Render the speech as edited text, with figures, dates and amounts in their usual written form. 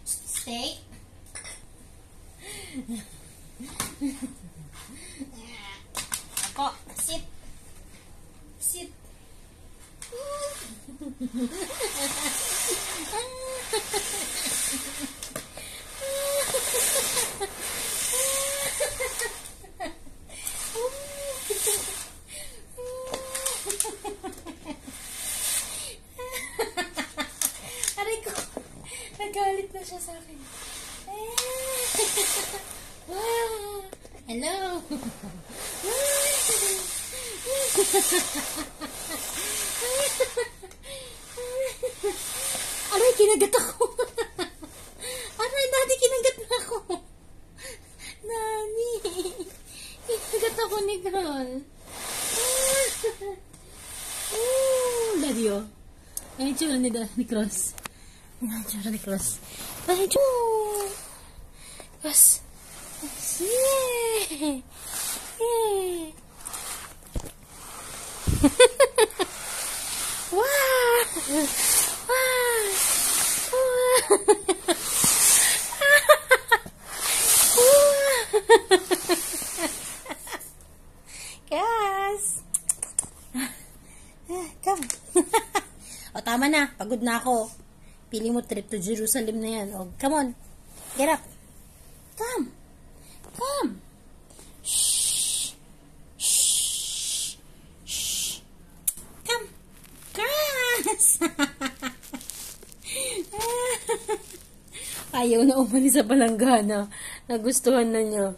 Stay. Ako, sit. Sit. Aray ko. Nagalit na siya sa akin. Hello. Aray, kinagat ako. Aray, Nani, kinagat na ako. Nani. Kinagat ako ni girl. Daddy, oh. Ay, tsura ni Cross. Ay, tsura ni Cross. Ay, tsura. Cross. Yay! Yay! Wow! Wow! Yes! Come. O, tama na. Pagod na ako. Pili mo trip to Jerusalem na yan. O, come on. Get up. Come. Come. Shh. Shh. Shh. Come. Grass. Ayaw na umalis sa palanggana. Nagustuhan na niya.